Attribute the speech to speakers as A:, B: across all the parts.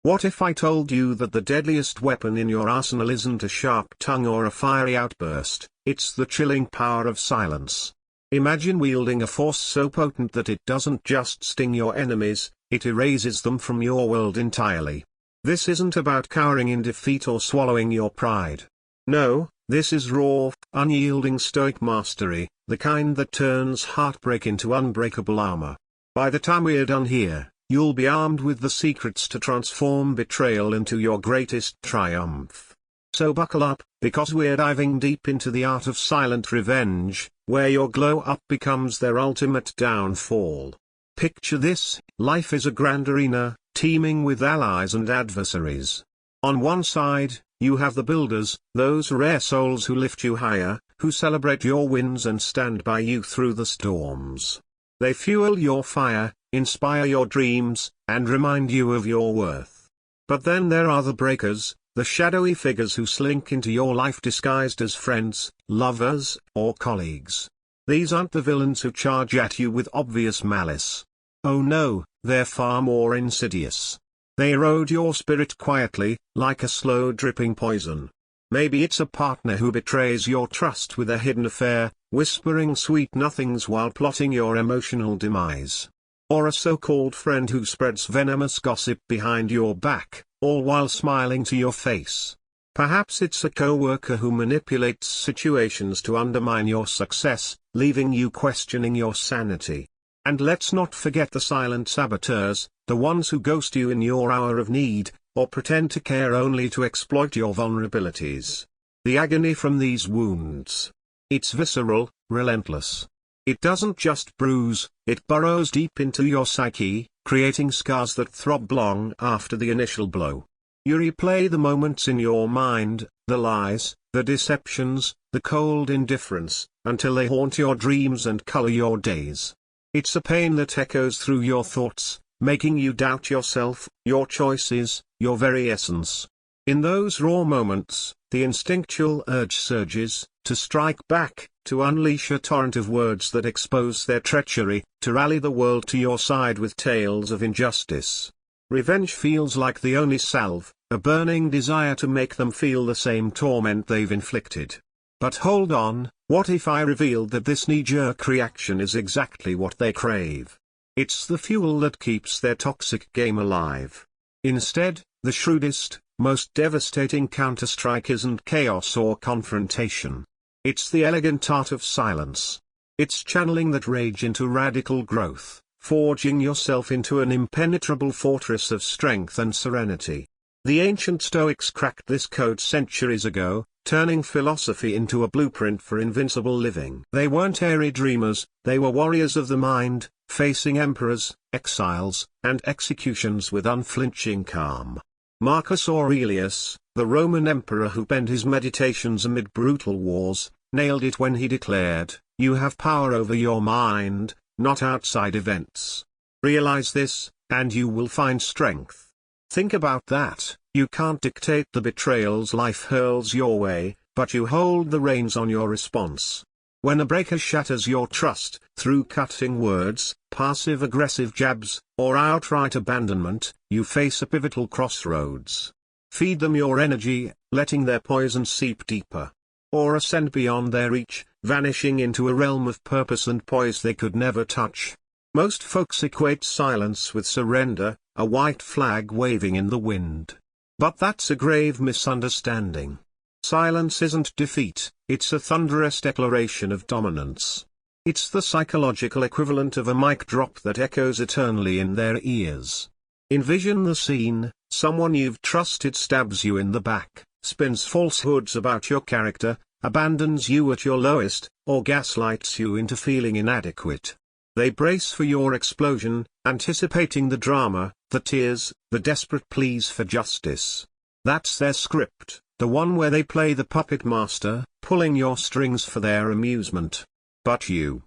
A: What if I told you that the deadliest weapon in your arsenal isn't a sharp tongue or a fiery outburst, it's the chilling power of silence? Imagine wielding a force so potent that it doesn't just sting your enemies, it erases them from your world entirely. This isn't about cowering in defeat or swallowing your pride. No, this is raw, unyielding Stoic mastery, the kind that turns heartbreak into unbreakable armor. By the time we're done here, you'll be armed with the secrets to transform betrayal into your greatest triumph. So buckle up, because we're diving deep into the art of silent revenge, where your glow-up becomes their ultimate downfall. Picture this: life is a grand arena, teeming with allies and adversaries. On one side, you have the builders, those rare souls who lift you higher, who celebrate your wins and stand by you through the storms. They fuel your fire, inspire your dreams, and remind you of your worth. But then there are the breakers, the shadowy figures who slink into your life disguised as friends, lovers, or colleagues. These aren't the villains who charge at you with obvious malice. Oh no, they're far more insidious. They erode your spirit quietly, like a slow dripping poison. Maybe it's a partner who betrays your trust with a hidden affair, whispering sweet nothings while plotting your emotional demise. Or a so-called friend who spreads venomous gossip behind your back, all while smiling to your face. Perhaps it's a co-worker who manipulates situations to undermine your success, leaving you questioning your sanity. And let's not forget the silent saboteurs, the ones who ghost you in your hour of need, or pretend to care only to exploit your vulnerabilities. The agony from these wounds. It's visceral, relentless. It doesn't just bruise, it burrows deep into your psyche, creating scars that throb long after the initial blow. You replay the moments in your mind, the lies, the deceptions, the cold indifference, until they haunt your dreams and color your days. It's a pain that echoes through your thoughts, making you doubt yourself, your choices, your very essence. In those raw moments, the instinctual urge surges, to strike back, to unleash a torrent of words that expose their treachery, to rally the world to your side with tales of injustice. Revenge feels like the only salve, a burning desire to make them feel the same torment they've inflicted. But hold on, what if I revealed that this knee-jerk reaction is exactly what they crave? It's the fuel that keeps their toxic game alive. Instead, the shrewdest, most devastating counterstrike isn't chaos or confrontation. It's the elegant art of silence. It's channeling that rage into radical growth, forging yourself into an impenetrable fortress of strength and serenity. The ancient Stoics cracked this code centuries ago, turning philosophy into a blueprint for invincible living. They weren't airy dreamers, they were warriors of the mind, facing emperors, exiles, and executions with unflinching calm. Marcus Aurelius, the Roman emperor who penned his meditations amid brutal wars, nailed it when he declared, "You have power over your mind, not outside events. Realize this, and you will find strength." Think about that. You can't dictate the betrayals life hurls your way, but you hold the reins on your response. When a breaker shatters your trust, through cutting words, passive-aggressive jabs, or outright abandonment, you face a pivotal crossroads. Feed them your energy, letting their poison seep deeper. Or ascend beyond their reach, vanishing into a realm of purpose and poise they could never touch. Most folks equate silence with surrender, a white flag waving in the wind. But that's a grave misunderstanding. Silence isn't defeat, it's a thunderous declaration of dominance. It's the psychological equivalent of a mic drop that echoes eternally in their ears. Envision the scene: someone you've trusted stabs you in the back, spins falsehoods about your character, abandons you at your lowest, or gaslights you into feeling inadequate. They brace for your explosion, anticipating the drama, the tears, the desperate pleas for justice. That's their script, the one where they play the puppet master, pulling your strings for their amusement. But you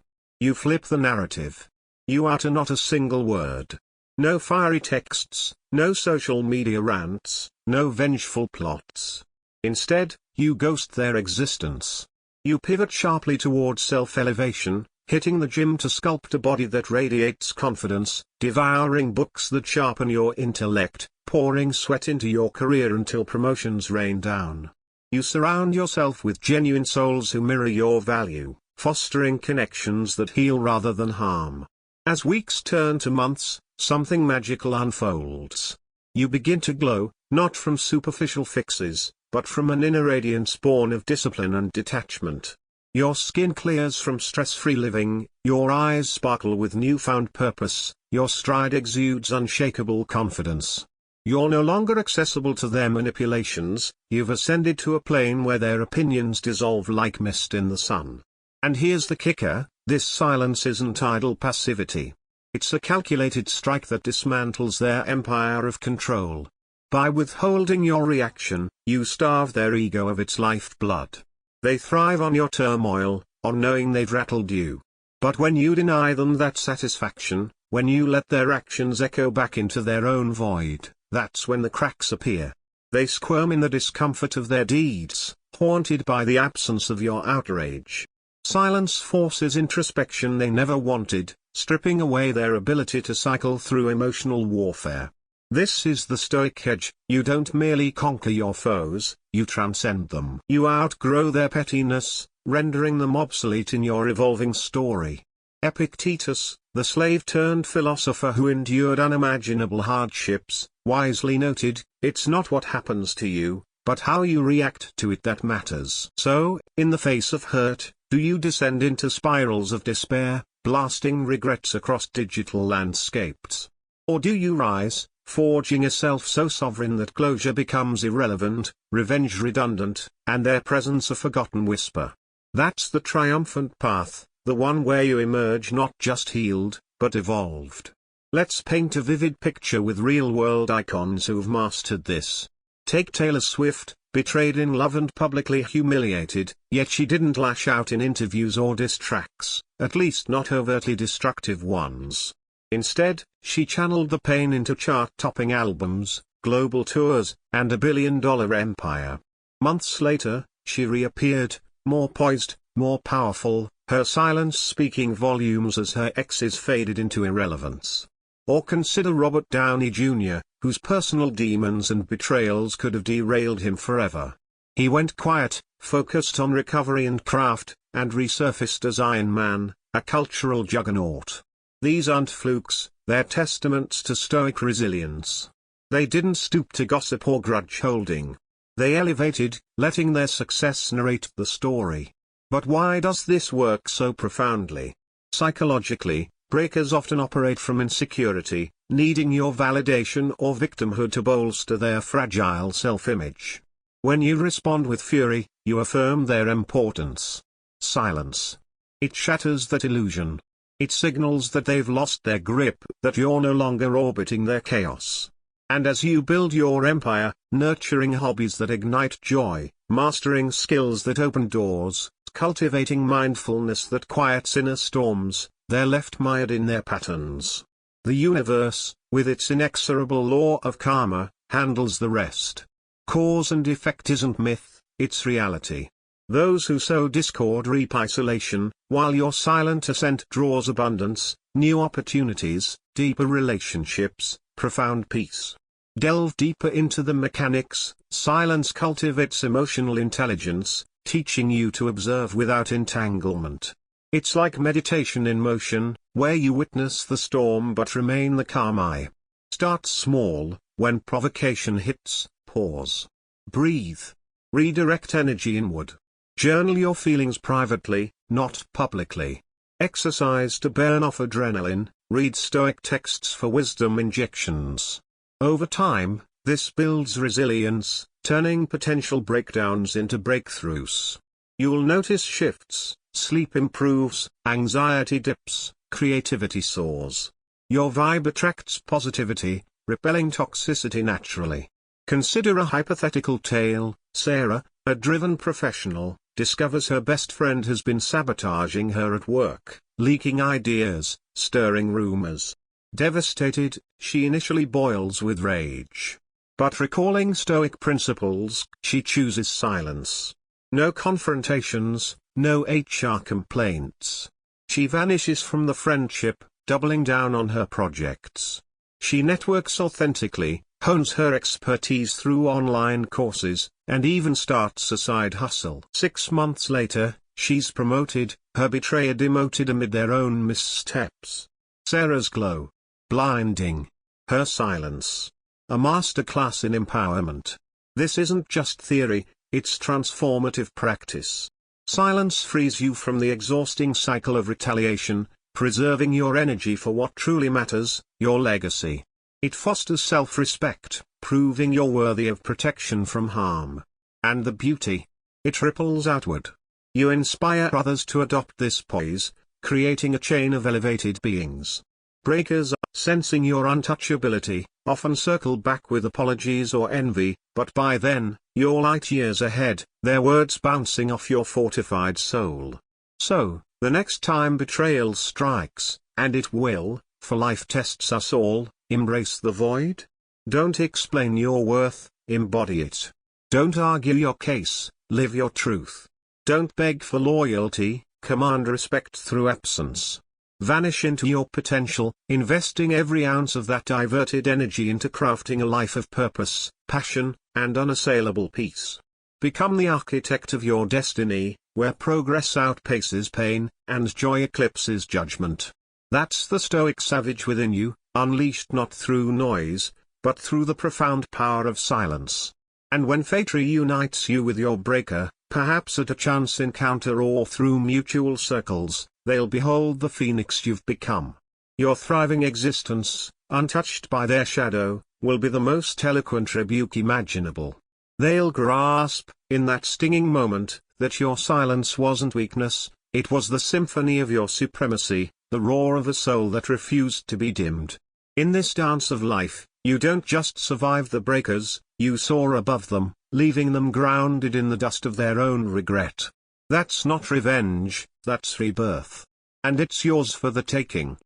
A: flip the narrative. You utter not a single word. No fiery texts, no social media rants, no vengeful plots. Instead, you ghost their existence. You pivot sharply toward self-elevation, hitting the gym to sculpt a body that radiates confidence, devouring books that sharpen your intellect, pouring sweat into your career until promotions rain down. You surround yourself with genuine souls who mirror your value, fostering connections that heal rather than harm. As weeks turn to months, something magical unfolds. You begin to glow, not from superficial fixes, but from an inner radiance born of discipline and detachment. Your skin clears from stress-free living, your eyes sparkle with newfound purpose, your stride exudes unshakable confidence. You're no longer accessible to their manipulations, you've ascended to a plane where their opinions dissolve like mist in the sun. And here's the kicker, this silence isn't idle passivity. It's a calculated strike that dismantles their empire of control. By withholding your reaction, you starve their ego of its lifeblood. They thrive on your turmoil, on knowing they've rattled you. But when you deny them that satisfaction, when you let their actions echo back into their own void, that's when the cracks appear. They squirm in the discomfort of their deeds, haunted by the absence of your outrage. Silence forces introspection they never wanted, stripping away their ability to cycle through emotional warfare. This is the Stoic edge, you don't merely conquer your foes, you transcend them. You outgrow their pettiness, rendering them obsolete in your evolving story. Epictetus, the slave-turned-philosopher who endured unimaginable hardships, wisely noted, "It's not what happens to you, but how you react to it that matters." So, in the face of hurt, do you descend into spirals of despair, blasting regrets across digital landscapes? Or do you rise, forging a self so sovereign that closure becomes irrelevant, revenge redundant, and their presence a forgotten whisper? That's the triumphant path, the one where you emerge not just healed, but evolved. Let's paint a vivid picture with real-world icons who've mastered this. Take Taylor Swift, betrayed in love and publicly humiliated, yet she didn't lash out in interviews or diss tracks, at least not overtly destructive ones. Instead, she channeled the pain into chart-topping albums, global tours, and a billion-dollar empire. Months later, she reappeared, more poised, more powerful, her silence speaking volumes as her exes faded into irrelevance. Or consider Robert Downey Jr., whose personal demons and betrayals could have derailed him forever. He went quiet, focused on recovery and craft, and resurfaced as Iron Man, a cultural juggernaut. These aren't flukes, they're testaments to Stoic resilience. They didn't stoop to gossip or grudge-holding. They elevated, letting their success narrate the story. But why does this work so profoundly? Psychologically, breakers often operate from insecurity, needing your validation or victimhood to bolster their fragile self-image. When you respond with fury, you affirm their importance. Silence. It shatters that illusion. It signals that they've lost their grip, that you're no longer orbiting their chaos. And as you build your empire, nurturing hobbies that ignite joy, mastering skills that open doors, cultivating mindfulness that quiets inner storms, they're left mired in their patterns. The universe, with its inexorable law of karma, handles the rest. Cause and effect isn't myth, it's reality. Those who sow discord reap isolation, while your silent ascent draws abundance, new opportunities, deeper relationships, profound peace. Delve deeper into the mechanics. Silence cultivates emotional intelligence, teaching you to observe without entanglement. It's like meditation in motion, where you witness the storm but remain the calm eye. Start small, when provocation hits, pause. Breathe. Redirect energy inward. Journal your feelings privately, not publicly. Exercise to burn off adrenaline, read Stoic texts for wisdom injections. Over time, this builds resilience, turning potential breakdowns into breakthroughs. You'll notice shifts, sleep improves, anxiety dips, creativity soars. Your vibe attracts positivity, repelling toxicity naturally. Consider a hypothetical tale. Sarah, a driven professional, discovers her best friend has been sabotaging her at work, leaking ideas, stirring rumors. Devastated, she initially boils with rage. But recalling Stoic principles, she chooses silence. No confrontations, no HR complaints. She vanishes from the friendship, doubling down on her projects. She networks authentically, hones her expertise through online courses, and even starts a side hustle. 6 months later, she's promoted, her betrayer demoted amid their own missteps. Sarah's glow. Blinding. Her silence. A masterclass in empowerment. This isn't just theory, it's transformative practice. Silence frees you from the exhausting cycle of retaliation, preserving your energy for what truly matters, your legacy. It fosters self-respect, proving you're worthy of protection from harm. And the beauty. It ripples outward. You inspire others to adopt this poise, creating a chain of elevated beings. Breakers, sensing your untouchability, often circle back with apologies or envy, but by then, you're light years ahead, their words bouncing off your fortified soul. So, the next time betrayal strikes, and it will, for life tests us all, embrace the void. Don't explain your worth, embody it. Don't argue your case, live your truth. Don't beg for loyalty, command respect through absence. Vanish into your potential, investing every ounce of that diverted energy into crafting a life of purpose, passion, and unassailable peace. Become the architect of your destiny, where progress outpaces pain, and joy eclipses judgment. That's the Stoic savage within you, unleashed not through noise, but through the profound power of silence. And when fate reunites you with your breaker, perhaps at a chance encounter or through mutual circles, they'll behold the phoenix you've become. Your thriving existence, untouched by their shadow, will be the most eloquent rebuke imaginable. They'll grasp, in that stinging moment, that your silence wasn't weakness, it was the symphony of your supremacy, the roar of a soul that refused to be dimmed. In this dance of life, you don't just survive the breakers, you soar above them, leaving them grounded in the dust of their own regret. That's not revenge, that's rebirth. And it's yours for the taking.